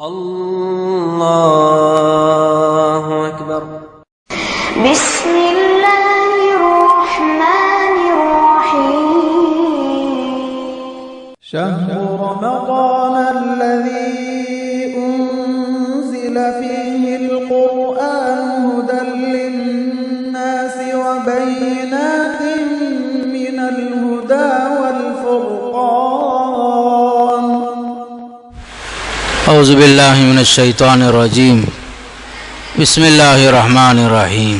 اللہ اکبر۔ بسم اللہ الرحمن الرحیم۔ شهر رمضان الذي أنزل فيه القرآن هدى للناس وبينات من الهدى والفرقان۔ اعوذ باللہ من الشیطان الرجیم، بسم اللہ الرحمن الرحیم۔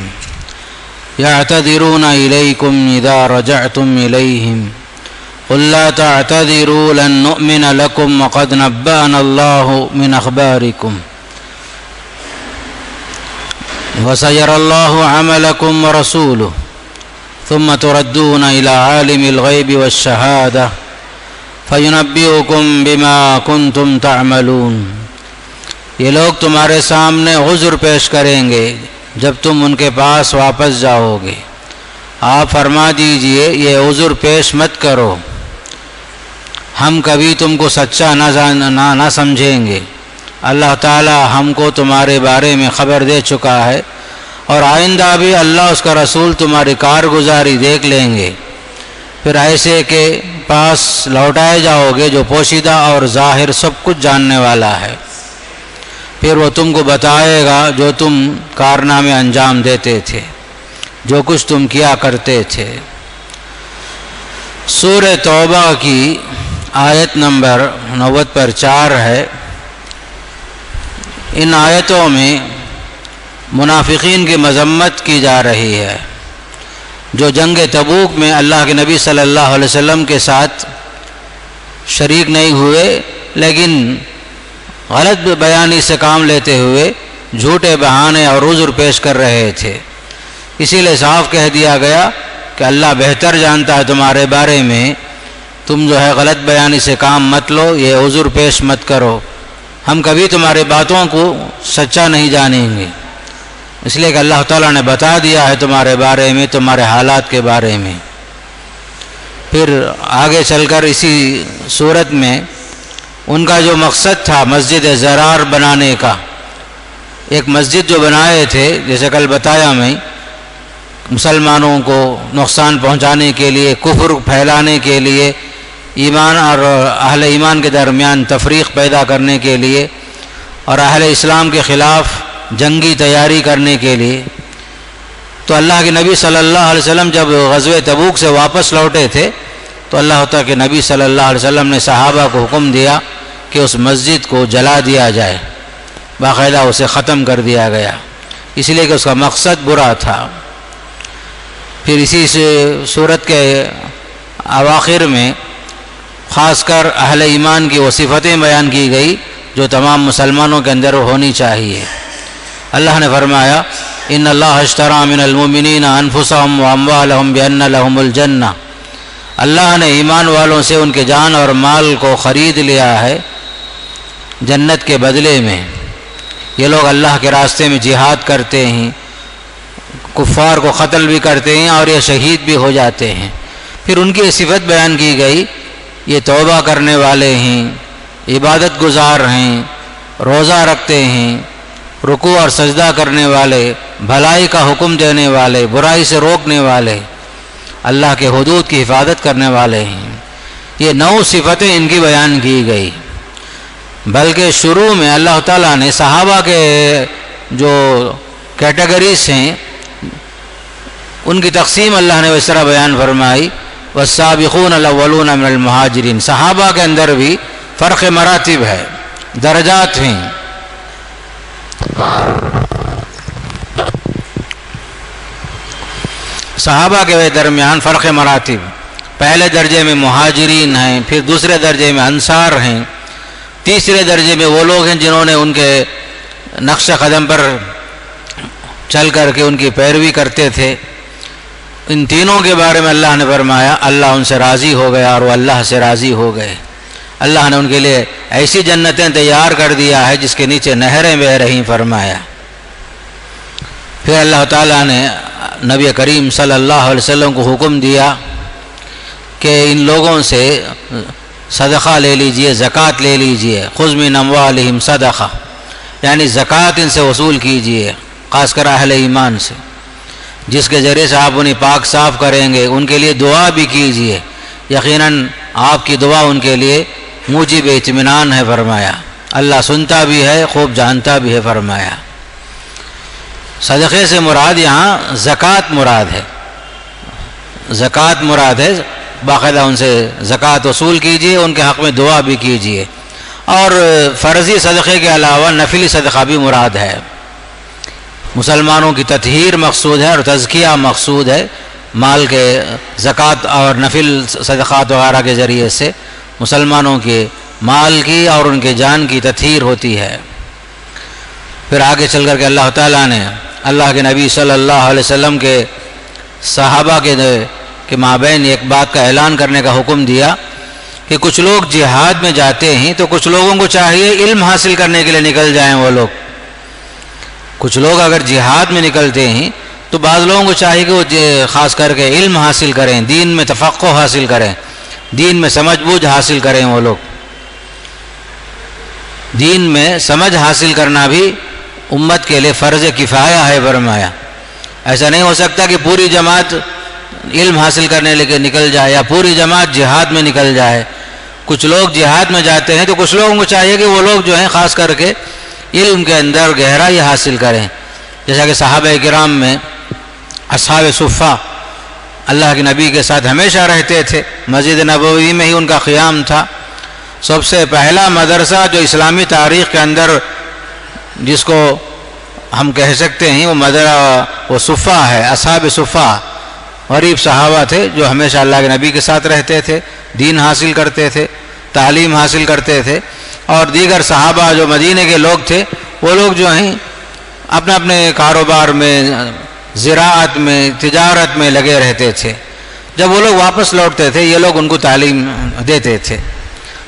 یعتذرون الیکم اذا رجعتم الیہم قل لا تعتذروا لن نؤمن لكم وقد نبأنا الله من أخباركم وسيرى الله عملكم ورسوله ثم تردون إلى عالم الغيب والشهادة فينبئكم بما كنتم تعملون۔ یہ لوگ تمہارے سامنے عذر پیش کریں گے جب تم ان کے پاس واپس جاؤ گے، آپ فرما دیجئے یہ عذر پیش مت کرو، ہم کبھی تم کو سچا نہ سمجھیں گے، اللہ تعالی ہم کو تمہارے بارے میں خبر دے چکا ہے، اور آئندہ بھی اللہ اس کا رسول تمہاری کارگزاری دیکھ لیں گے، پھر ایسے کے پاس لوٹائے جاؤ گے جو پوشیدہ اور ظاہر سب کچھ جاننے والا ہے، پھر وہ تم کو بتائے گا جو تم کارنامے انجام دیتے تھے، جو کچھ تم کیا کرتے تھے۔ سورہ توبہ کی آیت نمبر 90 پر 4 ہے۔ ان آیتوں میں منافقین کی مذمت کی جا رہی ہے جو جنگ تبوک میں اللہ کے نبی صلی اللہ علیہ وسلم کے ساتھ شریک نہیں ہوئے، لیکن غلط بیانی سے کام لیتے ہوئے جھوٹے بہانے اور عذر پیش کر رہے تھے۔ اسی لیے صاف کہہ دیا گیا کہ اللہ بہتر جانتا ہے تمہارے بارے میں، تم جو ہے غلط بیانی سے کام مت لو، یہ عذر پیش مت کرو، ہم کبھی تمہاری باتوں کو سچا نہیں جانیں گے، اس لیے کہ اللہ تعالیٰ نے بتا دیا ہے تمہارے بارے میں، تمہارے حالات کے بارے میں۔ پھر آگے چل کر اسی صورت میں ان کا جو مقصد تھا مسجد زرار بنانے کا، ایک مسجد جو بنائے تھے جیسے کل بتایا میں، مسلمانوں کو نقصان پہنچانے کے لیے، کفر پھیلانے کے لیے، ایمان اور اہل ایمان کے درمیان تفریق پیدا کرنے کے لیے، اور اہل اسلام کے خلاف جنگی تیاری کرنے کے لیے۔ تو اللہ کے نبی صلی اللہ علیہ وسلم جب غزوہ تبوک سے واپس لوٹے تھے تو اللہ تعالیٰ کے نبی صلی اللہ علیہ وسلم نے صحابہ کو حکم دیا کہ اس مسجد کو جلا دیا جائے، باقاعدہ اسے ختم کر دیا گیا، اس لیے کہ اس کا مقصد برا تھا۔ پھر اسی صورت کے اواخر میں خاص کر اہل ایمان کی وہ صفتیں بیان کی گئی جو تمام مسلمانوں کے اندر ہونی چاہیے۔ اللہ نے فرمایا ان اللہ اشتری من المؤمنین انفسهم واموالهم بان لهم الجنہ، اللہ نے ایمان والوں سے ان کے جان اور مال کو خرید لیا ہے جنت کے بدلے میں۔ یہ لوگ اللہ کے راستے میں جہاد کرتے ہیں، کفار کو قتل بھی کرتے ہیں اور یہ شہید بھی ہو جاتے ہیں۔ پھر ان کی صفت بیان کی گئی، یہ توبہ کرنے والے ہیں، عبادت گزار ہیں، روزہ رکھتے ہیں، رکوع اور سجدہ کرنے والے، بھلائی کا حکم دینے والے، برائی سے روکنے والے، اللہ کے حدود کی حفاظت کرنے والے ہیں۔ یہ 9 صفتیں ان کی بیان کی گئی، بلکہ شروع میں اللہ تعالیٰ نے صحابہ کے جو کیٹیگریز ہیں ان کی تقسیم اللہ نے اس طرح بیان فرمائی، والسابقون الاولون من المہاجرین، صحابہ کے اندر بھی فرق مراتب ہے، درجات ہیں۔ صحابہ کے درمیان فرق مراتب، پہلے درجے میں مہاجرین ہیں، پھر دوسرے درجے میں انصار ہیں، تیسرے درجے میں وہ لوگ ہیں جنہوں نے ان کے نقش قدم پر چل کر کے ان کی پیروی کرتے تھے۔ ان تینوں کے بارے میں اللہ نے فرمایا اللہ ان سے راضی ہو گیا اور وہ اللہ سے راضی ہو گئے۔ اللہ نے ان کے لیے ایسی جنتیں تیار کر دیا ہے جس کے نیچے نہریں بہہ رہی فرمایا۔ پھر اللہ تعالیٰ نے نبی کریم صلی اللہ علیہ وسلم کو حکم دیا کہ ان لوگوں سے صدقہ لے لیجئے، زکوٰۃ لے لیجئے، خذ من اموالہم صدقہ، یعنی زکوٰۃ ان سے وصول کیجئے، خاص کر اہل ایمان سے، جس کے ذریعے سے آپ انہیں پاک صاف کریں گے۔ ان کے لیے دعا بھی کیجئے، یقیناً آپ کی دعا ان کے لیے موجب اطمینان ہے فرمایا، اللہ سنتا بھی ہے، خوب جانتا بھی ہے فرمایا۔ صدقے سے مراد یہاں زکوٰۃ مراد ہے، زکوٰۃ مراد ہے، باقاعدہ ان سے زکوٰۃ وصول کیجئے، ان کے حق میں دعا بھی کیجئے، اور فرضی صدقے کے علاوہ نفلی صدقہ بھی مراد ہے۔ مسلمانوں کی تطہیر مقصود ہے اور تزکیہ مقصود ہے، مال کے زکوٰۃ اور نفل صدقات وغیرہ کے ذریعے سے مسلمانوں کے مال کی اور ان کے جان کی تطہیر ہوتی ہے۔ پھر آگے چل کر کے اللہ تعالیٰ نے اللہ کے نبی صلی اللہ علیہ وسلم کے صحابہ کے مابین ایک بات کا اعلان کرنے کا حکم دیا کہ کچھ لوگ جہاد میں جاتے ہیں تو کچھ لوگوں کو چاہیے علم حاصل کرنے کے لیے نکل جائیں۔ وہ لوگ کچھ لوگ اگر جہاد میں نکلتے ہیں تو بعض لوگوں کو چاہیے کہ وہ خاص کر کے علم حاصل کریں، دین میں تفقہ حاصل کریں، دین میں سمجھ بوجھ حاصل کریں۔ وہ لوگ دین میں سمجھ حاصل کرنا بھی امت کے لیے فرض کفایہ ہے فرمایا۔ ایسا نہیں ہو سکتا کہ پوری جماعت علم حاصل کرنے لے کے نکل جائے یا پوری جماعت جہاد میں نکل جائے۔ کچھ لوگ جہاد میں جاتے ہیں تو کچھ لوگوں کو چاہیے کہ وہ لوگ جو ہیں خاص کر کے علم کے اندر گہرائی حاصل کریں، جیسا کہ صحابہ کرام میں اصحاب صفہ اللہ کے نبی کے ساتھ ہمیشہ رہتے تھے، مسجد نبوی میں ہی ان کا قیام تھا۔ سب سے پہلا مدرسہ جو اسلامی تاریخ کے اندر جس کو ہم کہہ سکتے ہیں وہ صفہ ہے، اصحاب صفہ غریب صحابہ تھے جو ہمیشہ اللہ کے نبی کے ساتھ رہتے تھے، دین حاصل کرتے تھے، تعلیم حاصل کرتے تھے، اور دیگر صحابہ جو مدینے کے لوگ تھے وہ لوگ جو ہیں اپنے اپنے کاروبار میں، زراعت میں، تجارت میں لگے رہتے تھے۔ جب وہ لوگ واپس لوٹتے تھے یہ لوگ ان کو تعلیم دیتے تھے۔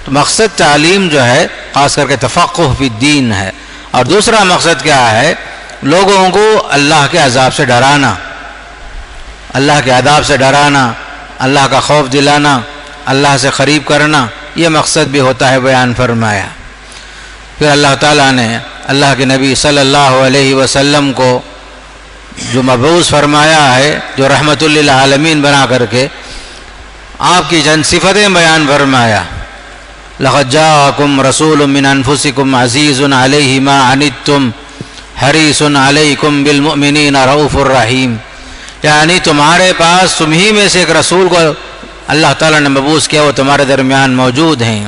تو مقصد تعلیم جو ہے خاص کر کے تفقہ فی الدین ہے، اور دوسرا مقصد کیا ہے؟ لوگوں کو اللہ کے عذاب سے ڈرانا، اللہ کے عذاب سے ڈرانا، اللہ کا خوف دلانا، اللہ سے قریب کرنا، یہ مقصد بھی ہوتا ہے بیان فرمایا۔ پھر اللہ تعالیٰ نے اللہ کے نبی صلی اللہ علیہ وسلم کو جو مبعوث فرمایا ہے، جو رحمت للعالمین بنا کر کے آپ کی چند صفتیں بیان فرمایا۔ لقد جاءکم رسول من انفسکم عزیز علیہ ما عنتم حریص علیکم بالمؤمنین رؤوف الرحیم، یعنی تمہارے پاس تمہیں میں سے ایک رسول کو اللہ تعالیٰ نے مبعوث کیا، وہ تمہارے درمیان موجود ہیں۔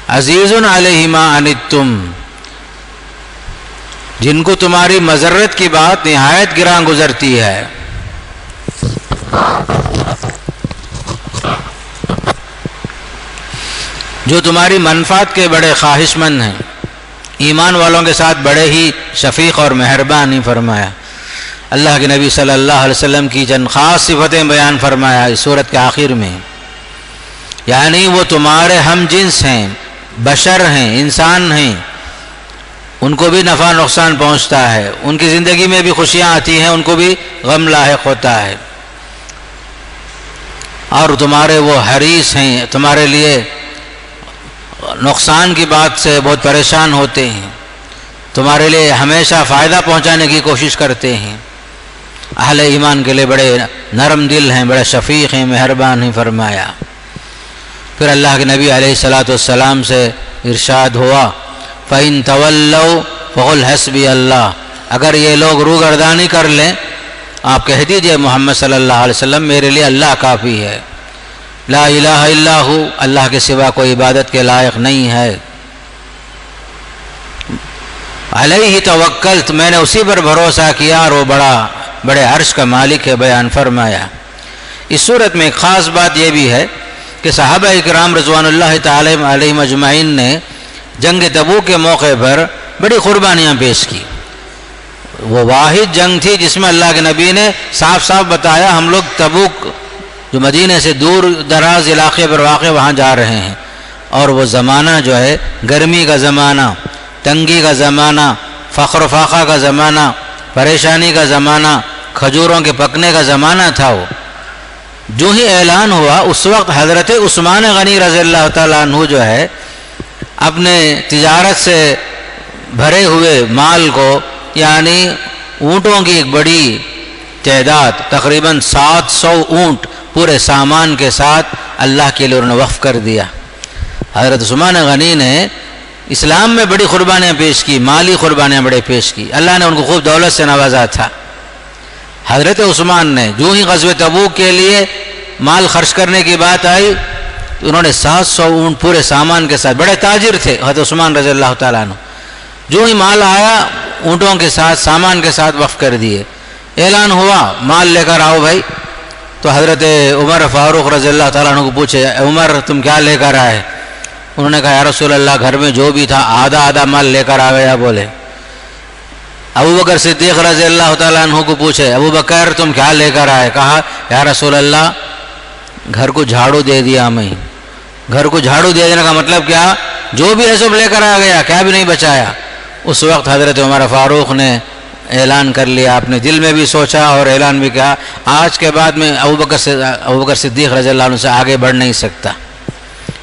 عزیز علیہ ما عنتم، جن کو تمہاری مضرت کی بات نہایت گراں گزرتی ہے۔ جو تمہاری منفعت کے بڑے خواہش مند ہیں، ایمان والوں کے ساتھ بڑے ہی شفیق اور مہربان ہی فرمایا۔ اللہ کے نبی صلی اللہ علیہ وسلم کی چند خاص صفتیں بیان فرمایا اس سورت کے آخر میں، یعنی وہ تمہارے ہم جنس ہیں، بشر ہیں، انسان ہیں، ان کو بھی نفع نقصان پہنچتا ہے، ان کی زندگی میں بھی خوشیاں آتی ہیں، ان کو بھی غم لاحق ہوتا ہے، اور تمہارے وہ حریص ہیں، تمہارے لیے نقصان کی بات سے بہت پریشان ہوتے ہیں، تمہارے لیے ہمیشہ فائدہ پہنچانے کی کوشش کرتے ہیں۔ اہل ایمان کے لیے بڑے نرم دل ہیں، بڑے شفیق ہیں، مہربان ہیں فرمایا۔ پھر اللہ کے نبی علیہ الصلاۃ والسلام سے ارشاد ہوا، فَإِن تَوَلَّوْا فَقُلْ حَسْبِيَ اللَّهُ، اگر یہ لوگ روگردانی کر لیں آپ کہہ دیجئے محمد صلی اللہ علیہ وسلم میرے لیے اللہ کافی ہے، لا الہ الا ہو، اللہ کے سوا کوئی عبادت کے لائق نہیں ہے، علیہ توکلت، میں نے اسی پر بھروسہ کیا اور وہ بڑے عرش کا مالک ہے، بیان فرمایا۔ اس صورت میں ایک خاص بات یہ بھی ہے کہ صحابہ اکرام رضوان اللہ تعالی علیہم اجمعین نے جنگ تبوک کے موقع پر بڑی قربانیاں پیش کی۔ وہ واحد جنگ تھی جس میں اللہ کے نبی نے صاف صاف بتایا ہم لوگ تبوک جو مدینے سے دور دراز علاقے پر واقع وہاں جا رہے ہیں، اور وہ زمانہ جو ہے گرمی کا زمانہ، تنگی کا زمانہ، فقر و فاقہ کا زمانہ، پریشانی کا زمانہ، کھجوروں کے پکنے کا زمانہ تھا وہ، جو ہی اعلان ہوا اس وقت حضرت عثمان غنی رضی اللہ تعالیٰ عنہ جو ہے اپنے تجارت سے بھرے ہوئے مال کو، یعنی اونٹوں کی ایک بڑی تعداد، تقریباً 700 اونٹ پورے سامان کے ساتھ اللہ کے لیے انہوں نے وقف کر دیا۔ حضرت عثمان غنی نے اسلام میں بڑی قربانیاں پیش کی، مالی قربانیاں بڑے پیش کی، اللہ نے ان کو خوب دولت سے نوازا تھا۔ حضرت عثمان نے جو ہی غزوہ تبوک کے لیے مال خرچ کرنے کی بات آئی تو انہوں نے 700 اونٹ پورے سامان کے ساتھ، بڑے تاجر تھے حضرت عثمان رضی اللہ تعالیٰ عنہ، جو ہی مال آیا اونٹوں کے ساتھ سامان کے ساتھ وقف کر دیے۔ اعلان ہوا مال لے کر آؤ بھائی، تو حضرت عمر فاروق رضی اللہ تعالیٰ عنہ کو پوچھے عمر تم کیا لے کر آئے؟ انہوں نے کہا یا رسول اللہ گھر میں جو بھی تھا آدھا آدھا مال لے کر آ گیا بولے۔ ابو بکر صدیق رضی اللہ تعالیٰ عنہ کو پوچھے ابو بکر تم کیا لے کر آئے؟ کہا یا رسول اللہ گھر کو جھاڑو دے دیا میں۔ گھر کو جھاڑو دے دینے کا مطلب کیا؟ جو بھی ہے سب لے کر آ گیا، کیا بھی نہیں بچایا۔ اس وقت حضرت عمر فاروق نے اعلان کر لیا، اپنے دل میں بھی سوچا اور اعلان بھی کیا، آج کے بعد میں ابو بکر صدیق رضی اللہ عنہ سے آگے بڑھ نہیں سکتا۔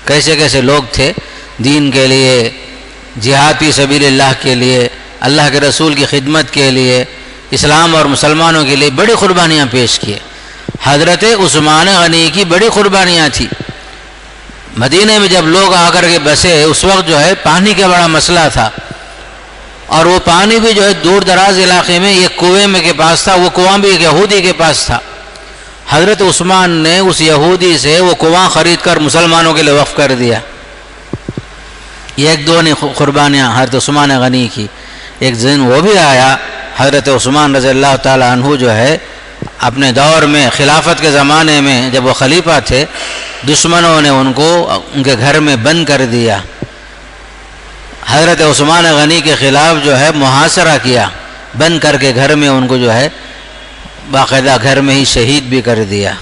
کیسے کیسے لوگ تھے دین کے لیے، جہاد فی سبیل اللہ کے لیے، اللہ کے رسول کی خدمت کے لیے، اسلام اور مسلمانوں کے لیے بڑی قربانیاں پیش کیے۔ حضرت عثمان غنی کی بڑی قربانیاں تھیں۔ مدینہ میں جب لوگ آ کر کے بسے اس وقت جو ہے پانی کا بڑا مسئلہ تھا، اور وہ پانی بھی جو ہے دور دراز علاقے میں ایک کنویں میں کے پاس تھا، وہ کنواں بھی ایک یہودی کے پاس تھا۔ حضرت عثمان نے اس یہودی سے وہ کنواں خرید کر مسلمانوں کے لیے وقف کر دیا۔ یہ ایک دو نہیں قربانیاں حضرت عثمان غنی کی۔ ایک دن وہ بھی آیا حضرت عثمان رضی اللہ تعالیٰ عنہ جو ہے اپنے دور میں خلافت کے زمانے میں جب وہ خلیفہ تھے، دشمنوں نے ان کو ان کے گھر میں بند کر دیا۔ حضرت عثمان غنی کے خلاف جو ہے محاصرہ کیا، بند کر کے گھر میں ان کو جو ہے باقاعدہ گھر میں ہی شہید بھی کر دیا۔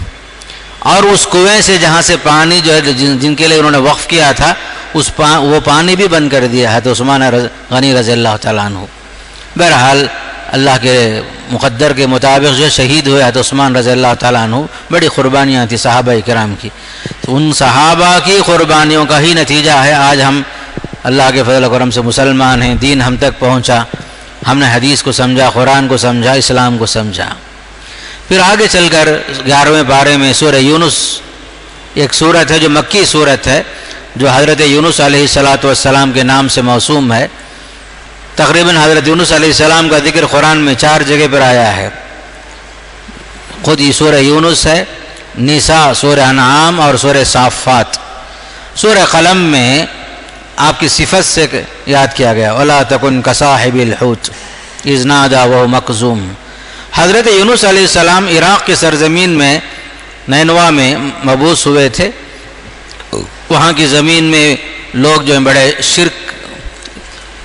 اور اس کنویں سے جہاں سے پانی جو ہے جن کے لیے انہوں نے وقف کیا تھا وہ پانی بھی بند کر دیا حضرت عثمان غنی رضی اللہ تعالیٰ عنہ۔ بہرحال اللہ کے مقدر کے مطابق جو شہید ہوئے حضرت عثمان رضی اللہ تعالیٰ عنہ۔ بڑی قربانیاں تھیں صحابہ کرام کی، تو ان صحابہ کی قربانیوں کا ہی نتیجہ ہے آج ہم اللہ کے فضل و کرم سے مسلمان ہیں، دین ہم تک پہنچا، ہم نے حدیث کو سمجھا، قرآن کو سمجھا، اسلام کو سمجھا۔ پھر آگے چل کر 11ویں پارے میں سورہ یونس ایک سورت ہے جو مکی سورت ہے، جو حضرت یونس علیہ السلام کے نام سے موسوم ہے۔ تقریباً حضرت یونس علیہ السلام کا ذکر قرآن میں 4 جگہ پر آیا ہے۔ خود یہ سورہ یونس ہے، نساء، سورہ انعام اور سورہ صافات۔ سورہ قلم میں آپ کی صفت سے یاد کیا گیا، وَلَا تَكُنْ كَصَاحِبِ الْحُوتِ إِذْ نَادَىٰ وَهُوَ مَكْظُومٌ۔ حضرت یونس علیہ السلام عراق کی سرزمین میں نینوا میں مبعوث ہوئے تھے۔ وہاں کی زمین میں لوگ جو ہیں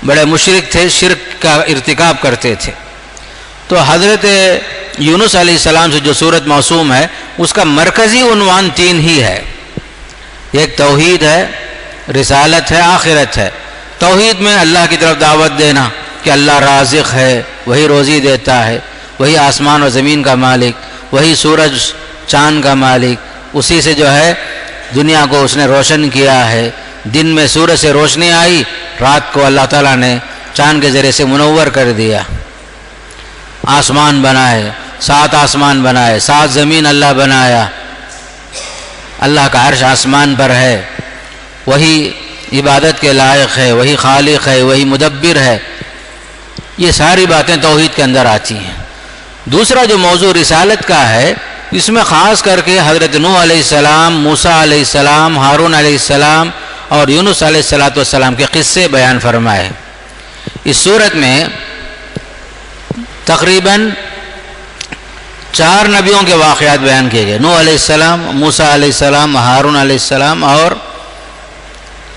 بڑے مشرک تھے، شرک کا ارتکاب کرتے تھے۔ تو حضرت یونس علیہ السلام سے جو سورت موسوم ہے اس کا مرکزی عنوان 3 ہی ہے، ایک توحید ہے، رسالت ہے، آخرت ہے۔ توحید میں اللہ کی طرف دعوت دینا کہ اللہ رازق ہے، وہی روزی دیتا ہے، وہی آسمان و زمین کا مالک، وہی سورج چاند کا مالک، اسی سے جو ہے دنیا کو اس نے روشن کیا ہے۔ دن میں سورج سے روشنی آئی، رات کو اللہ تعالیٰ نے چاند کے ذریعے سے منور کر دیا۔ آسمان بنائے، 7 آسمان بنائے، 7 زمین اللہ بنایا۔ اللہ کا عرش آسمان پر ہے، وہی عبادت کے لائق ہے، وہی خالق ہے، وہی مدبر ہے۔ یہ ساری باتیں توحید کے اندر آتی ہیں۔ دوسرا جو موضوع رسالت کا ہے، اس میں خاص کر کے حضرت نوح علیہ السلام، موسیٰ علیہ السلام، ہارون علیہ السلام اور یونس علیہ السلام کے قصے بیان فرمائے۔ اس صورت میں تقریباً 4 نبیوں کے واقعات بیان کیے گئے، نوح علیہ السلام، موسیٰ علیہ السلام، ہارون علیہ السلام اور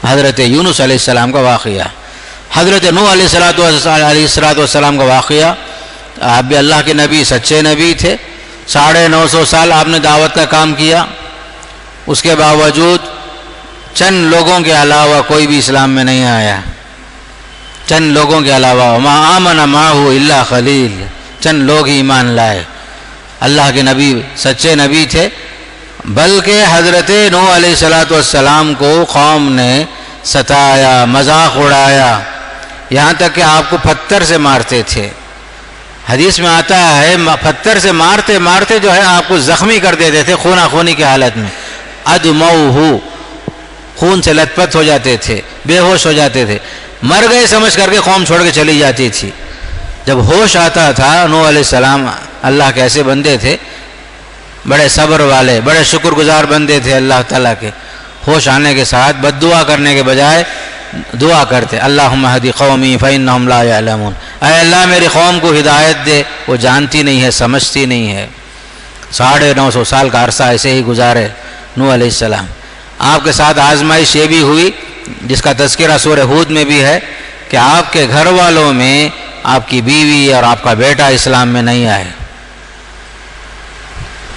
حضرت یونس علیہ السلام کا واقعہ۔ حضرت نوح علیہ السلام کا واقعہ، آپ بھی اللہ کے نبی، سچے نبی تھے، 950 سال آپ نے دعوت کا کام کیا، اس کے باوجود چند لوگوں کے علاوہ کوئی بھی اسلام میں نہیں آیا، چند لوگوں کے علاوہ، وَمَا آمَنَ مَعَهُ إِلَّا خَلِيلٌ، چند لوگ ہی ایمان لائے۔ اللہ کے نبی سچے نبی تھے بلکہ حضرت نوح علیہ السلام کو قوم نے ستایا، مذاق اڑایا، یہاں تک کہ آپ کو پتھر سے مارتے تھے۔ حدیث میں آتا ہے پتھر سے مارتے مارتے جو ہے آپ کو زخمی کر دیتے تھے، خونہ خونی کی حالت میں، ادموہ، خون سے لت پت ہو جاتے تھے، بے ہوش ہو جاتے تھے، مر گئے سمجھ کر کے قوم چھوڑ کے چلی جاتی تھی۔ جب ہوش آتا تھا، نوح علیہ السلام اللہ کے ایسے بندے تھے، بڑے صبر والے، بڑے شکر گزار بندے تھے اللہ تعالیٰ کے، ہوش آنے کے ساتھ بد دعا کرنے کے بجائے دعا کرتے، اللہم اہدی قومی فإنہم لا یعلمون، اے اللہ میری قوم کو ہدایت دے، وہ جانتی نہیں ہے، سمجھتی نہیں ہے۔ 950 سال کا عرصہ ایسے ہی گزارے نوح علیہ السلام۔ آپ کے ساتھ آزمائش یہ بھی ہوئی جس کا تذکرہ سورہ ہود میں بھی ہے کہ آپ کے گھر والوں میں آپ کی بیوی اور آپ کا بیٹا اسلام میں نہیں آئے۔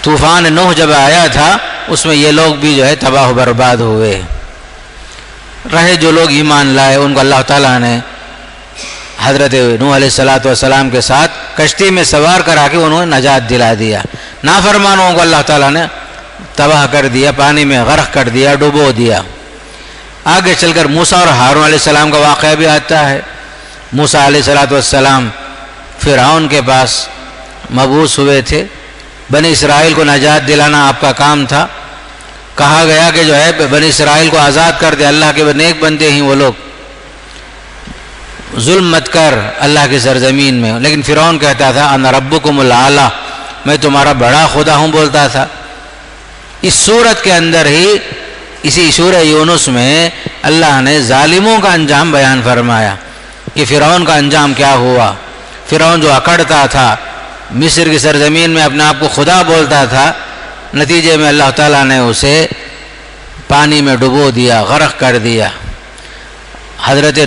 طوفان نوح جب آیا تھا اس میں یہ لوگ بھی جو ہے تباہ و برباد ہوئے۔ رہے جو لوگ ایمان لائے ان کو اللہ تعالیٰ نے حضرت نوح علیہ السلام کے ساتھ کشتی میں سوار کرا کے انہوں نے نجات دلا دیا۔ نافرمانوں کو اللہ تعالیٰ نے تباہ کر دیا، پانی میں غرق کر دیا، ڈبو دیا۔ آگے چل کر موسیٰ اور ہارون علیہ السلام کا واقعہ بھی آتا ہے۔ موسیٰ علیہ السلام فرعون کے پاس مبعوث ہوئے تھے، بنی اسرائیل کو نجات دلانا آپ کا کام تھا۔ کہا گیا کہ جو ہے بنی اسرائیل کو آزاد کر دے، اللہ کے نیک بندے ہیں وہ لوگ، ظلم مت کر اللہ کی سرزمین میں۔ لیکن فرعون کہتا تھا انا ربکم الاعلی، میں تمہارا بڑا خدا ہوں بولتا تھا۔ اس صورت کے اندر ہی اسی سورہ یونس میں اللہ نے ظالموں کا انجام بیان فرمایا کہ فرعون کا انجام کیا ہوا۔ فرعون جو اکڑتا تھا، مصر کی سرزمین میں اپنے آپ کو خدا بولتا تھا، نتیجے میں اللہ تعالیٰ نے اسے پانی میں ڈبو دیا، غرق کر دیا۔ حضرت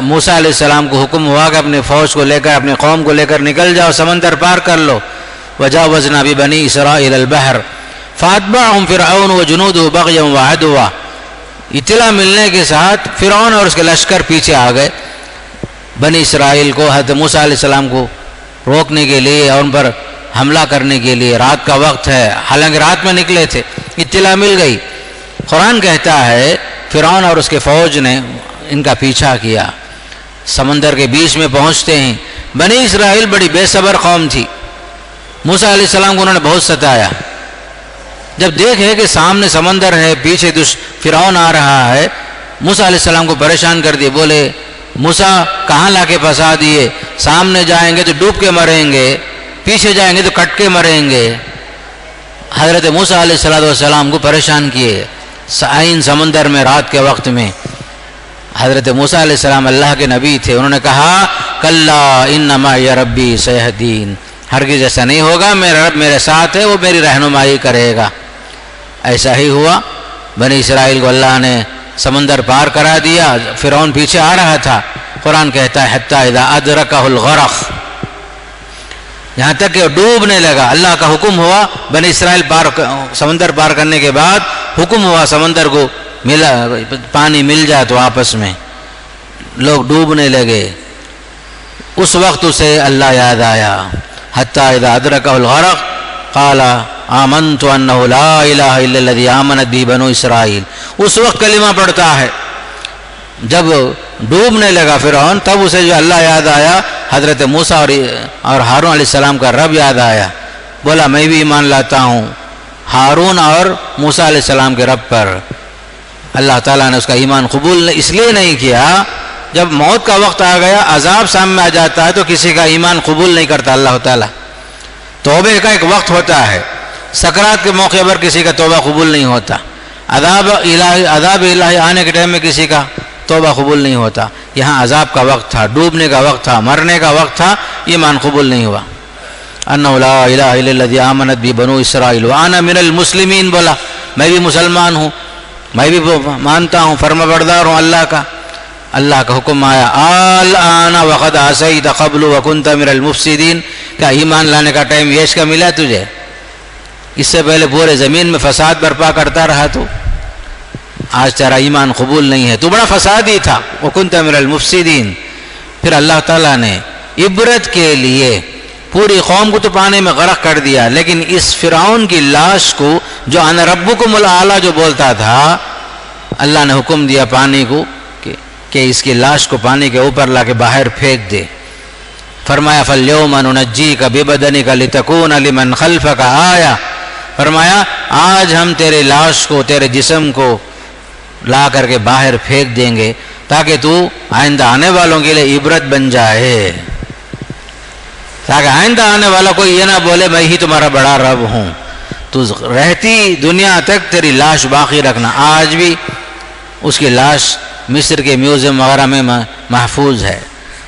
موسیٰ علیہ السلام کو حکم ہوا کہ اپنی فوج کو لے کر، اپنی قوم کو لے کر نکل جاؤ، سمندر پار کر لو۔ وجاوزنا ببنی اسرائیل البحر فاتبعهم فرعون وجنوده بغیا وعدوا، اطلاع ملنے کے ساتھ فرعون اور اس کے لشکر پیچھے آ گئے بنی اسرائیل کو، حضرت موسیٰ علیہ السلام کو روکنے کے لیے اور ان پر حملہ کرنے کے لیے۔ رات کا وقت ہے، حالانکہ رات میں نکلے تھے، اطلاع مل گئی۔ قرآن کہتا ہے فرعون اور اس کے فوج نے ان کا پیچھا کیا، سمندر کے بیچ میں پہنچتے ہیں۔ بنی اسرائیل بڑی بے صبر قوم تھی، موسیٰ علیہ السلام کو انہوں نے بہت ستایا۔ جب دیکھے کہ سامنے سمندر ہے، پیچھے فرعون آ رہا ہے، موسیٰ علیہ السلام کو پریشان کر دیے، بولے موسیٰ کہاں لا کے پھنسا دیے، سامنے جائیں گے تو ڈوب کے مریں گے، پیچھے جائیں گے تو کٹ کے مریں گے۔ حضرت موسیٰ علیہ السلام کو پریشان کیے سائن سمندر میں رات کے وقت میں۔ حضرت موسیٰ علیہ السلام اللہ کے نبی تھے، انہوں نے کہا کلا ان معی ربی سیہدین، ہرگز ایسا نہیں ہوگا، میرا رب میرے ساتھ ہے، وہ میری رہنمائی کرے گا۔ ایسا ہی ہوا، بنی اسرائیل کو اللہ نے سمندر پار کرا دیا، فرعون پیچھے آ رہا تھا۔ قرآن کہتا ہے حتی اذا ادرکہ الغرق، یہاں تک کہ ڈوبنے لگا، اللہ کا حکم ہوا بنی اسرائیل سمندر پار کرنے کے بعد حکم ہوا سمندر کو پانی مل جائے تو آپس میں لوگ ڈوبنے لگے۔ اس وقت اسے اللہ یاد آیا، حتی اذا ادرکہ الغرق قال آمنت انہ لا الہ الا الذی آمنت بہ بنو اسرائیل۔ اس وقت کلمہ پڑھتا ہے، جب ڈوبنے لگا فرعون تب اسے جو اللہ یاد آیا، حضرت موسیٰ اور ہارون علیہ السلام کا رب یاد آیا، بولا میں بھی ایمان لاتا ہوں ہارون اور موسیٰ علیہ السلام کے رب پر۔ اللہ تعالیٰ نے اس کا ایمان قبول اس لیے نہیں کیا، جب موت کا وقت آ گیا، عذاب سامنے آ جاتا ہے تو کسی کا ایمان قبول نہیں کرتا اللہ تعالیٰ۔ توبے کا ایک وقت ہوتا ہے، سکرات کے موقع پر کسی کا توبہ قبول نہیں ہوتا، عذاب الہی آنے کے ٹائم میں کسی کا توبہ قبول نہیں ہوتا۔ یہاں عذاب کا وقت تھا، ڈوبنے کا وقت تھا، مرنے کا وقت تھا، ایمان قبول نہیں ہوا۔ انہ لا الہ الا الذی آمنت بہ بنو اسرائیل وانا من المسلمین، بولا میں بھی مسلمان ہوں، میں بھی مانتا ہوں، فرما بردار ہوں اللہ کا۔ اللہ کا حکم آیا الآن وقد عصیت قبل وکنت من المفسدین، کیا ایمان لانے کا ٹائم یش کا ملا تجھے؟ اس سے پہلے پورے زمین میں فساد برپا کرتا رہا، تو آج تیرا ایمان قبول نہیں ہے، تو بڑا فسادی تھا، وکنت من المفسدین۔ پھر اللہ تعالیٰ نے عبرت کے لیے پوری قوم کو تو پانی میں غرق کر دیا، لیکن اس فرعون کی لاش کو جو انا ربکم الاعلی جو بولتا تھا، اللہ نے حکم دیا پانی کو کہ اس کی لاش کو پانی کے اوپر لا کے باہر پھینک دے۔ فرمایا فَالْيَوْمَ نُنَجِّيكَ بِبَدَنِكَ لِتَكُونَ لِمَنْ خَلْفَكَ آیَةً، فرمایا آج ہم تیرے لاش کو، تیرے جسم کو لا کر کے باہر پھینک دیں گے تاکہ تو آئندہ آنے والوں کے لیے عبرت بن جائے، تاکہ آئندہ آنے والا کوئی یہ نہ بولے میں ہی تمہارا بڑا رب ہوں۔ تو رہتی دنیا تک تیری لاش باقی رکھنا۔ آج بھی اس کی لاش مصر کے میوزیم وغیرہ میں محفوظ ہے۔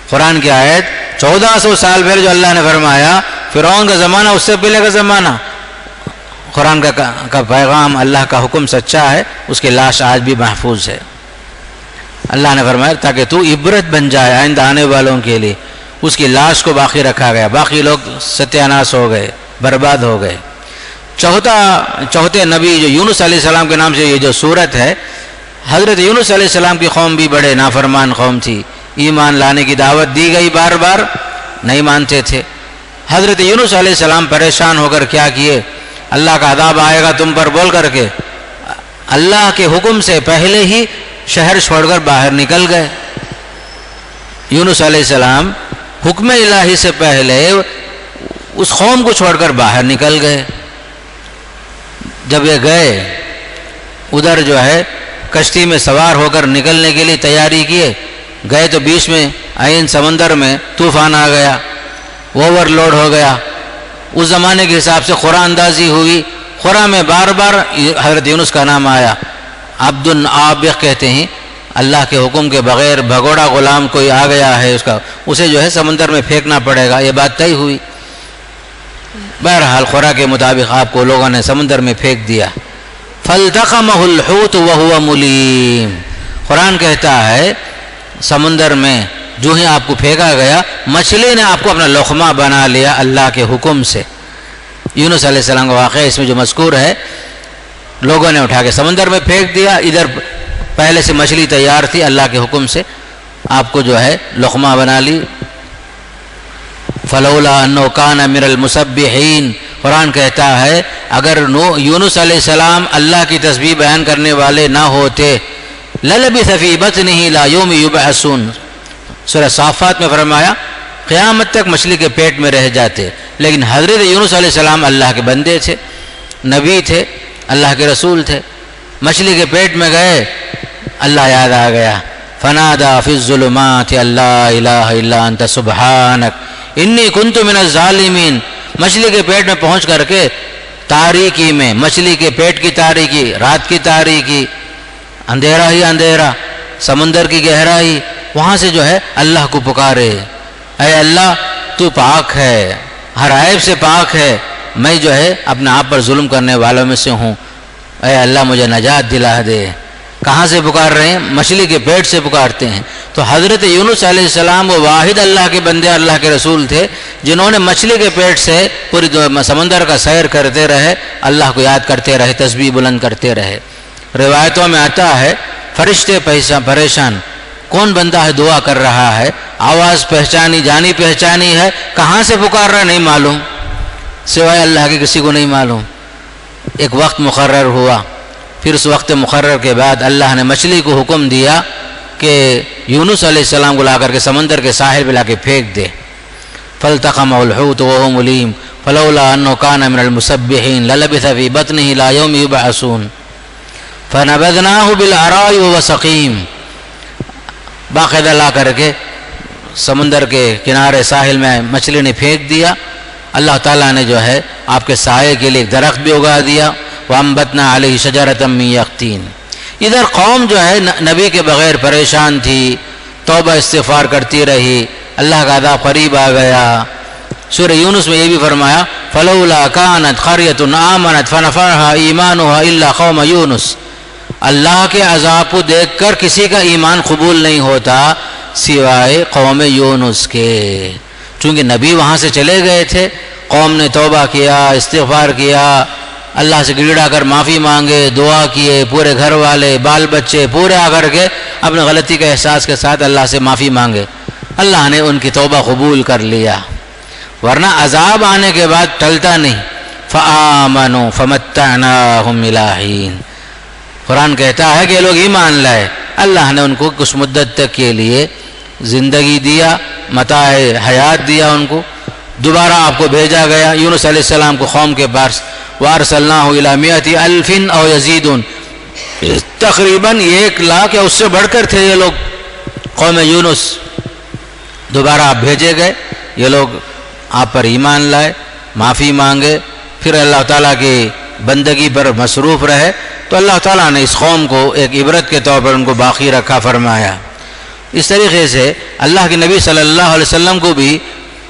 قرآن کی آیت 1400 سال پہلے جو اللہ نے فرمایا، فرعون کا زمانہ اس سے پہلے کا زمانہ، قرآن کا پیغام، اللہ کا حکم سچا ہے، اس کی لاش آج بھی محفوظ ہے۔ اللہ نے فرمایا تاکہ تو عبرت بن جائے آئندہ آنے والوں کے لیے، اس کی لاش کو باقی رکھا گیا، باقی لوگ ستیاناش ہو گئے، برباد ہو گئے۔ چوتھے نبی جو یونس علیہ السلام کے نام سے یہ جو سورت ہے، حضرت یونس علیہ السلام کی قوم بھی بڑے نافرمان قوم تھی، ایمان لانے کی دعوت دی گئی، بار بار نہیں مانتے تھے۔ حضرت یونس علیہ السلام پریشان ہو کر کیا کیے، اللہ کا عذاب آئے گا تم پر بول کر کے اللہ کے حکم سے پہلے ہی شہر چھوڑ کر باہر نکل گئے۔ یونس علیہ السلام حکم الہی سے پہلے اس قوم کو چھوڑ کر باہر نکل گئے۔ جب یہ گئے ادھر جو ہے کشتی میں سوار ہو کر نکلنے کے لیے تیاری کیے، گئے تو بیچ میں عین سمندر میں طوفان آ گیا، اوور لوڈ ہو گیا۔ اس زمانے کے حساب سے قرآن اندازی ہوئی، قرآن میں بار بار حضرت یونس کا نام آیا۔ عبد عابق کہتے ہیں اللہ کے حکم کے بغیر بھگوڑا غلام کوئی آ گیا ہے، اسے جو ہے سمندر میں پھینکنا پڑے گا، یہ بات طے ہوئی۔ بہرحال قرآن کے مطابق آپ کو لوگوں نے سمندر میں پھینک دیا۔ فَالْتَقَمَهُ الْحُوتُ وَهُوَ مُلِيمٌ، قرآن کہتا ہے سمندر میں جو ہی آپ کو پھینکا گیا، مچھلی نے آپ کو اپنا لقمہ بنا لیا اللہ کے حکم سے۔ یونس علیہ السلام کا واقعہ اس میں جو مذکور ہے، لوگوں نے اٹھا کے سمندر میں پھینک دیا، ادھر پہلے سے مچھلی تیار تھی، اللہ کے حکم سے آپ کو جو ہے لقمہ بنا لی۔ فلولا انه كان من المسبحين، قرآن کہتا ہے اگر یونس علیہ السلام اللہ کی تسبیح بیان کرنے والے نہ ہوتے، للبث في بطنه الى يوم يبعثون، سورہ صافات میں فرمایا قیامت تک مچھلی کے پیٹ میں رہ جاتے۔ لیکن حضرت یونس علیہ السلام اللہ کے بندے تھے، نبی تھے، اللہ کے رسول تھے، مچھلی کے پیٹ میں گئے، اللہ یاد آ گیا۔ فنادى في الظلمات ان لا اله الا انت سبحانك انی کنت من الظالمین، مچھلی کے پیٹ میں پہنچ کر کے تاریکی میں، مچھلی کے پیٹ کی تاریکی، رات کی تاریکی، اندھیرا ہی اندھیرا، سمندر کی گہرائی، وہاں سے جو ہے اللہ کو پکارے، اے اللہ تو پاک ہے، ہر عیب سے پاک ہے، میں جو ہے اپنے آپ پر ظلم کرنے والوں میں سے ہوں، اے اللہ مجھے نجات دلا دے۔ کہاں سے پکار رہے ہیں؟ مچھلی کے پیٹ سے پکارتے ہیں۔ تو حضرت یونس علیہ السلام وہ واحد اللہ کے بندے، اللہ کے رسول تھے جنہوں نے مچھلی کے پیٹ سے پوری سمندر کا سیر کرتے رہے، اللہ کو یاد کرتے رہے، تسبیح بلند کرتے رہے۔ روایتوں میں آتا ہے فرشتے پریشان، کون بندہ ہے دعا کر رہا ہے، آواز پہچانی جانی پہچانی ہے، کہاں سے پکار رہا ہے نہیں معلوم، سوائے اللہ کے کسی کو نہیں معلوم۔ ایک وقت مقرر ہوا، پھر اس وقت مقرر کے بعد اللہ نے مچھلی کو حکم دیا کہ یونس علیہ السلام کو لا کر کے سمندر کے ساحل پہ لا کے پھینک دے۔ فَالْتَقَمَهُ الْحُوتُ وَهُوَ مُلِيمٌ فَلَوْلَا أَنَّهُ كَانَ مِنَ الْمُسَبِّحِينَ لَلَبِثَ فِي بَطْنِهِ إِلَى يَوْمِ يُبْعَثُونَ فَنَبَذْنَاهُ بِالْعَرَاءِ وَهُوَ سَقِيمٌ، باقاعدہ لا کر کے سمندر کے کنارے ساحل میں مچھلی نے پھینک دیا۔ اللہ تعالیٰ نے جو ہے آپ کے سائے کے لیے ایک درخت بھی اگا دیا، وَأَنبَتْنَا عَلَيْهِ شَجَرَةً مِّن يَقْطِينٍ۔ ادھر قوم جو ہے نبی کے بغیر پریشان تھی، توبہ استغفار کرتی رہی، اللہ کا عذاب قریب آ گیا۔ سورہ یونس میں یہ بھی فرمایا فَلَوْلَا كَانَتْ قَرْيَةٌ آمَنَتْ فَنَفَعَهَا إِيمَانُهَا إِلَّا قَوْمَ یونس، اللہ کے عذاب کو دیکھ کر کسی کا ایمان قبول نہیں ہوتا سوائے قوم یونس کے، چونکہ نبی وہاں سے چلے گئے تھے، قوم نے توبہ کیا، استغفار کیا، اللہ سے گڑگڑا کر معافی مانگے، دعا کیے، پورے گھر والے بال بچے پورے آ کر کے اپنے غلطی کے احساس کے ساتھ اللہ سے معافی مانگے، اللہ نے ان کی توبہ قبول کر لیا۔ ورنہ عذاب آنے کے بعد ٹلتا نہیں. فآمنوا فمتعناہم الی حین. قرآن کہتا ہے کہ یہ لوگ ایمان لائے، اللہ نے ان کو کچھ مدت تک کے لیے زندگی دیا، متاع حیات دیا ان کو. دوبارہ آپ کو بھیجا گیا یونس علیہ السلام کو قوم کے پاس. وارسلناہ الی 100,000 او یزیدون. تقریباً 100,000 یا اس سے بڑھ کر تھے یہ لوگ قوم یونس. دوبارہ آپ بھیجے گئے، یہ لوگ آپ پر ایمان لائے، معافی مانگے، پھر اللہ تعالیٰ کی بندگی پر مصروف رہے، تو اللہ تعالیٰ نے اس قوم کو ایک عبرت کے طور پر ان کو باقی رکھا فرمایا. اس طریقے سے اللہ کے نبی صلی اللہ علیہ وسلم کو بھی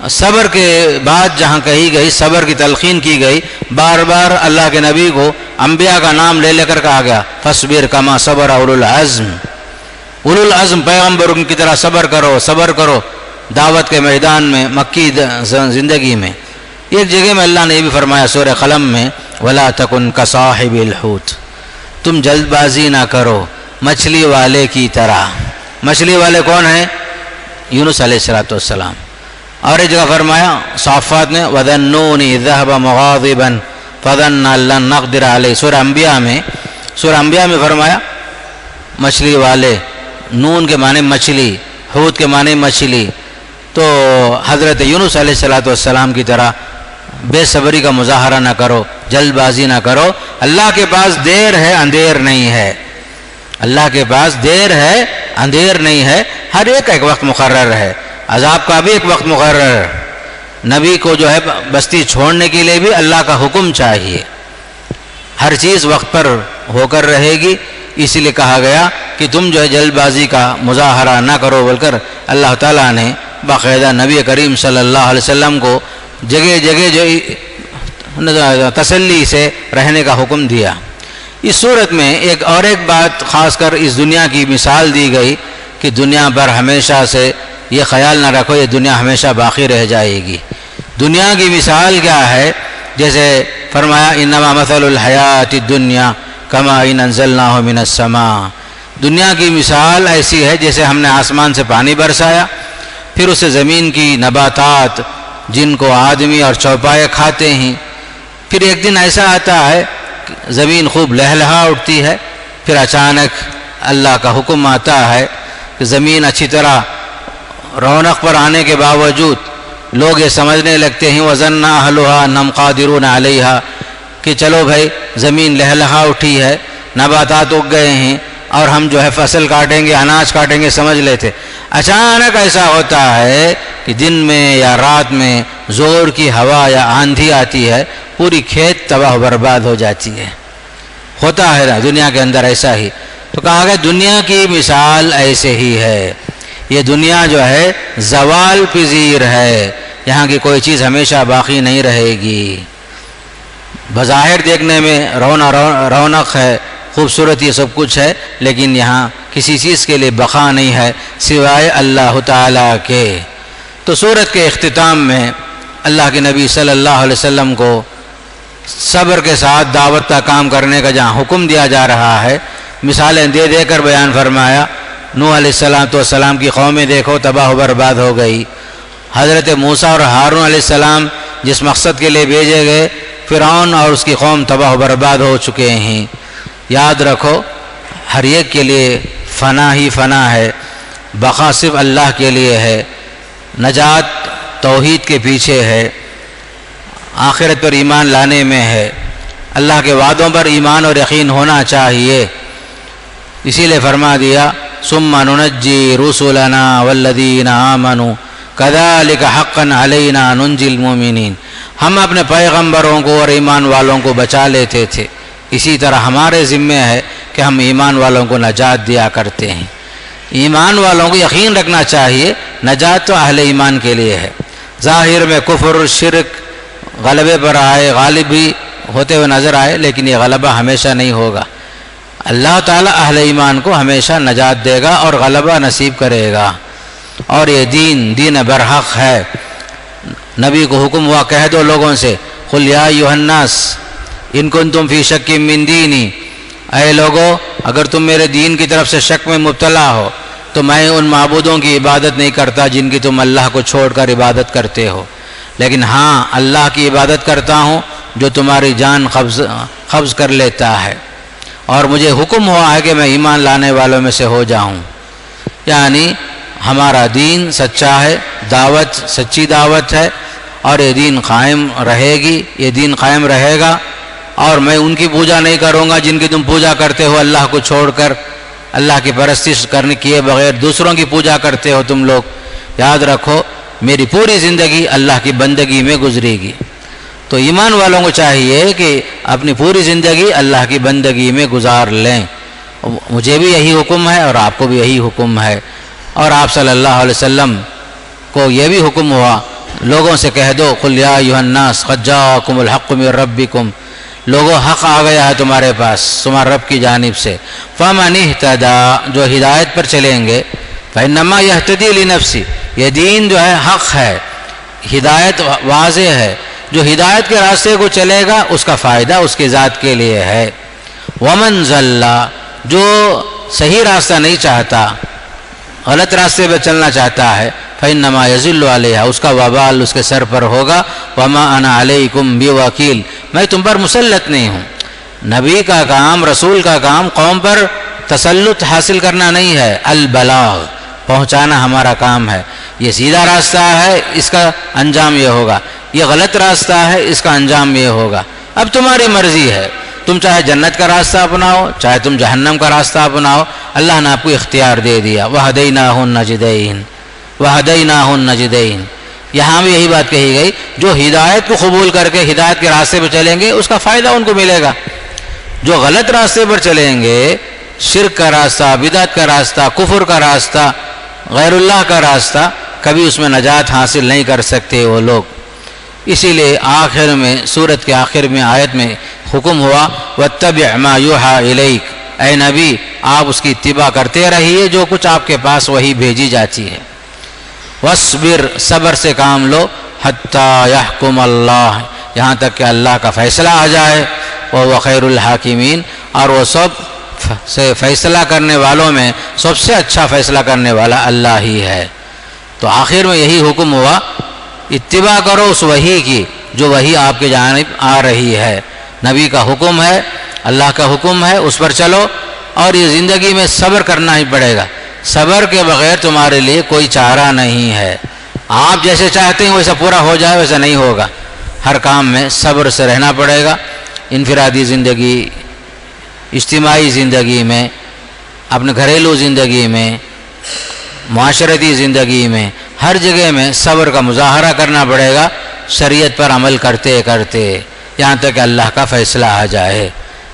صبر کے بعد جہاں کہی گئی، صبر کی تلقین کی گئی، بار بار اللہ کے نبی کو انبیاء کا نام لے لے کر کہا گیا فاصبر کما صبر اولو العزم. اولو العزم پیغمبروں کی طرح صبر کرو دعوت کے میدان میں، مکی زندگی میں. ایک جگہ میں اللہ نے یہ بھی فرمایا سورہ قلم میں وَلَا تَكُنْ كَصَاحِبِ الْحُوتِ. تم جلد بازی نہ کرو مچھلی والے کی طرح. مچھلی والے کون ہیں؟ یونس علیہ السلام. اور ایک جگہ فرمایا صافات نے وَذَنُّونِ ذَهَبَ مُغَاضِبًا فَظَنَّ أَن لَّن نَّقْدِرَ عَلَيْهِ. سورہ انبیاء میں فرمایا مچھلی والے، نون کے معنی مچھلی، حوت کے معنی مچھلی. تو حضرت یونس علیہ السلام کی طرح بے صبری کا مظاہرہ نہ کرو، جلد بازی نہ کرو. اللہ کے پاس دیر ہے، اندھیر نہیں ہے. اللہ کے پاس دیر ہے، اندھیر نہیں ہے. ہر ایک کا ایک وقت مقرر ہے. عذاب کا بھی ایک وقت مقرر ہے. نبی کو جو ہے بستی چھوڑنے کے لیے بھی اللہ کا حکم چاہیے. ہر چیز وقت پر ہو کر رہے گی. اسی لیے کہا گیا کہ تم جو ہے جلد بازی کا مظاہرہ نہ کرو بول کر اللہ تعالیٰ نے باقاعدہ نبی کریم صلی اللہ علیہ وسلم کو جگہ جگہ جو تسلی سے رہنے کا حکم دیا. اس صورت میں ایک بات خاص کر اس دنیا کی مثال دی گئی کہ دنیا پر ہمیشہ سے یہ خیال نہ رکھو یہ دنیا ہمیشہ باقی رہ جائے گی. دنیا کی مثال کیا ہے؟ جیسے فرمایا انما مثل الحیات الدنیا کما ان انزلناہ من السماء. دنیا کی مثال ایسی ہے جیسے ہم نے آسمان سے پانی برسایا، پھر اسے زمین کی نباتات جن کو آدمی اور چوپائے کھاتے ہیں. پھر ایک دن ایسا آتا ہے زمین خوب لہلہا اٹھتی ہے، پھر اچانک اللہ کا حکم آتا ہے کہ زمین اچھی طرح رونق پر آنے کے باوجود لوگ یہ سمجھنے لگتے ہیں وَظَنَّ أَهْلُهَا أَنَّهُمْ قَادِرُونَ عَلَيْهَا کہ چلو بھائی زمین لہلہا اٹھی ہے، نباتات اگ گئے ہیں اور ہم جو ہے فصل کاٹیں گے، اناج کاٹیں گے سمجھ لیتے. اچانک ایسا ہوتا ہے کہ دن میں یا رات میں زور کی ہوا یا آندھی آتی ہے، پوری کھیت تباہ برباد ہو جاتی ہے. ہوتا ہے نا دنیا کے اندر ایسا ہی. تو کہا گیا دنیا کی مثال ایسے ہی ہے. یہ دنیا جو ہے زوال پذیر ہے، یہاں کی کوئی چیز ہمیشہ باقی نہیں رہے گی. بظاہر دیکھنے میں رونق ہے، خوبصورتی سب کچھ ہے، لیکن یہاں کسی چیز کے لیے بقا نہیں ہے سوائے اللہ تعالیٰ کے. تو سورت کے اختتام میں اللہ کے نبی صلی اللہ علیہ وسلم کو صبر کے ساتھ دعوت کا کام کرنے کا جہاں حکم دیا جا رہا ہے، مثالیں دے دے کر بیان فرمایا. نوح علیہ السلام کی قومیں دیکھو تباہ و برباد ہو گئی. حضرت موسیٰ اور ہارون علیہ السلام جس مقصد کے لیے بھیجے گئے، فرعون اور اس کی قوم تباہ و برباد ہو چکے ہیں. یاد رکھو ہر ایک کے لیے فنا ہی فنا ہے، بقا صرف اللہ کے لیے ہے. نجات توحید کے پیچھے ہے، آخرت پر ایمان لانے میں ہے. اللہ کے وعدوں پر ایمان اور یقین ہونا چاہیے. اسی لیے فرما دیا ثم ننجی رسلنا والذین آمنوا کذالک حقا علینا ننجی المؤمنین. ہم اپنے پیغمبروں کو اور ایمان والوں کو بچا لیتے تھے، اسی طرح ہمارے ذمے ہے کہ ہم ایمان والوں کو نجات دیا کرتے ہیں. ایمان والوں کو یقین رکھنا چاہیے نجات تو اہل ایمان کے لیے ہے. ظاہر میں کفر شرک غلبے پر آئے، غالب بھی ہوتے ہوئے نظر آئے، لیکن یہ غلبہ ہمیشہ نہیں ہوگا. اللہ تعالیٰ اہل ایمان کو ہمیشہ نجات دے گا اور غلبہ نصیب کرے گا. اور یہ دین برحق ہے. نبی کو حکم ہوا کہہ دو لوگوں سے قل یا ایھا الناس ان کنتم فی شک من دینی، اے لوگو اگر تم میرے دین کی طرف سے شک میں مبتلا ہو تو میں ان معبودوں کی عبادت نہیں کرتا جن کی تم اللہ کو چھوڑ کر عبادت کرتے ہو. لیکن ہاں اللہ کی عبادت کرتا ہوں جو تمہاری جان قبض کر لیتا ہے، اور مجھے حکم ہوا ہے کہ میں ایمان لانے والوں میں سے ہو جاؤں۔ یعنی ہمارا دین سچا ہے، دعوت سچی دعوت ہے، اور یہ دین قائم رہے گی، یہ دین قائم رہے گا، اور میں ان کی پوجا نہیں کروں گا جن کی تم پوجا کرتے ہو اللہ کو چھوڑ کر، اللہ کی پرستش کرنے کیے بغیر دوسروں کی پوجا کرتے ہو تم لوگ۔ یاد رکھو میری پوری زندگی اللہ کی بندگی میں گزرے گی۔ تو ایمان والوں کو چاہیے کہ اپنی پوری زندگی اللہ کی بندگی میں گزار لیں۔ مجھے بھی یہی حکم ہے اور آپ کو بھی یہی حکم ہے، اور آپ صلی اللہ علیہ وسلم کو یہ بھی حکم ہوا لوگوں سے کہہ دو قل یا ایھا الناس قد جاءکم الحق من ربکم، لوگوں حق آ گیا ہے تمہارے پاس تمہارے رب کی جانب سے، فمن اہتدی، جو ہدایت پر چلیں گے، فانما یہتدی لنفسی، یہ دین جو ہے حق ہے، ہدایت واضح ہے، جو ہدایت کے راستے کو چلے گا اس کا فائدہ اس کی ذات کے لیے ہے۔ ومن ضل، جو صحیح راستہ نہیں چاہتا، غلط راستے پہ چلنا چاہتا ہے، فإنما يضل علیہا، اس کا وبال اس کے سر پر ہوگا۔ وما انا علیکم بوکیل، میں تم پر مسلط نہیں ہوں۔ نبی کا کام، رسول کا کام قوم پر تسلط حاصل کرنا نہیں ہے، البلاغ، پہنچانا ہمارا کام ہے۔ یہ سیدھا راستہ ہے، اس کا انجام یہ ہوگا، یہ غلط راستہ ہے، اس کا انجام یہ ہوگا۔ اب تمہاری مرضی ہے، تم چاہے جنت کا راستہ اپناؤ، چاہے تم جہنم کا راستہ اپناؤ، اللہ نے آپ کو اختیار دے دیا۔ وَهَدَيْنَاهُ النَّجْدَيْنِ وَهَدَيْنَاهُ النَّجْدَيْنِ، یہاں بھی یہی بات کہی گئی، جو ہدایت کو قبول کر کے ہدایت کے راستے پر چلیں گے اس کا فائدہ ان کو ملے گا، جو غلط راستے پر چلیں گے، شرک کا راستہ، بدعت کا راستہ، کفر کا راستہ، غیر اللہ کا راستہ، کبھی اس میں نجات حاصل نہیں کر سکتے وہ لوگ۔ اسی لیے آخر میں، سورت کے آخر میں آیت میں حکم ہوا وَاتَّبِعْ مَا يُوحَىٰ إِلَيْكَ، اے نبی آپ اس کی اتباع کرتے رہیے جو کچھ آپ کے پاس وہی بھیجی جاتی ہے۔ وَاصْبِرْ، صبر سے کام لو، حَتَّىٰ يَحْكُمَ اللَّهُ، یہاں تک کہ اللہ کا فیصلہ آ جائے، وَهُوَ خَيْرُ الْحَاكِمِينَ، اور وہ سب سے فیصلہ کرنے والوں میں سب سے اچھا فیصلہ کرنے والا اللہ ہی ہے۔ تو آخر میں یہی حکم ہوا، اتباع کرو اس وحی کی جو وحی آپ کی جانب آ رہی ہے، نبی کا حکم ہے، اللہ کا حکم ہے، اس پر چلو، اور یہ زندگی میں صبر کرنا ہی پڑے گا، صبر کے بغیر تمہارے لیے کوئی چارہ نہیں ہے۔ آپ جیسے چاہتے ہیں ویسا پورا ہو جائے ویسا نہیں ہوگا، ہر کام میں صبر سے رہنا پڑے گا، انفرادی زندگی، اجتماعی زندگی میں، اپنے گھریلو زندگی میں، معاشرتی زندگی میں، ہر جگہ میں صبر کا مظاہرہ کرنا پڑے گا، شریعت پر عمل کرتے کرتے یہاں تک کہ اللہ کا فیصلہ آ جائے۔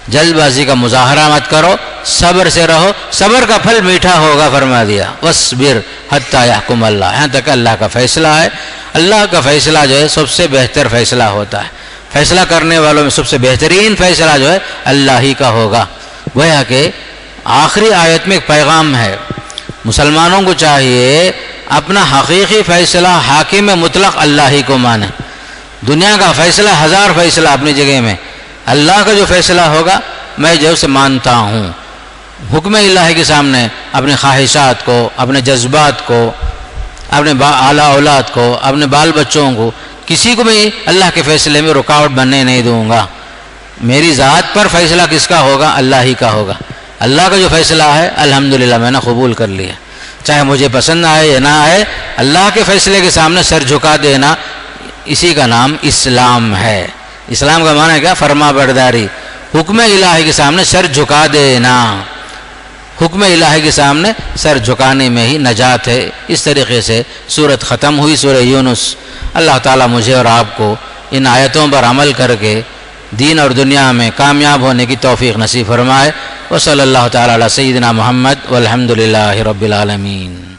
جلد بازی کا مظاہرہ مت کرو، صبر سے رہو، صبر کا پھل میٹھا ہوگا فرما دیا۔ وَاصْبِرْ حَتَّىٰ يَحْكُمَ اللَّهُ، یہاں تک کہ اللہ کا فیصلہ ہے۔ اللہ کا فیصلہ جو ہے سب سے بہتر فیصلہ ہوتا ہے، فیصلہ کرنے والوں میں سب سے بہترین فیصلہ جو ہے اللہ ہی کا ہوگا۔ گویا کہ آخری آیت میں ایک پیغام ہے، مسلمانوں کو چاہیے اپنا حقیقی فیصلہ حاکم مطلق اللہ ہی کو مانے۔ دنیا کا فیصلہ ہزار فیصلہ اپنی جگہ میں، اللہ کا جو فیصلہ ہوگا میں جو اسے مانتا ہوں۔ حکم الہی کے سامنے اپنے خواہشات کو، اپنے جذبات کو، اپنے اعلیٰ اولاد کو، اپنے بال بچوں کو، کسی کو بھی اللہ کے فیصلے میں رکاوٹ بننے نہیں دوں گا۔ میری ذات پر فیصلہ کس کا ہوگا؟ اللہ ہی کا ہوگا۔ اللہ کا جو فیصلہ ہے الحمدللہ میں نے قبول کر لیا، چاہے مجھے پسند آئے یا نہ آئے، اللہ کے فیصلے کے سامنے سر جھکا دینا، اسی کا نام اسلام ہے۔ اسلام کا معنی کیا؟ فرما برداری، حکم الہی کے سامنے سر جھکا دینا، حکم الہی کے سامنے سر جھکانے میں ہی نجات ہے۔ اس طریقے سے سورت ختم ہوئی، سورہ یونس۔ اللہ تعالیٰ مجھے اور آپ کو ان آیتوں پر عمل کر کے دین اور دنیا میں کامیاب ہونے کی توفیق نصیب فرمائے۔ وصلی اللہ تعالیٰ علی سیدنا محمد والحمد للہ رب العالمین۔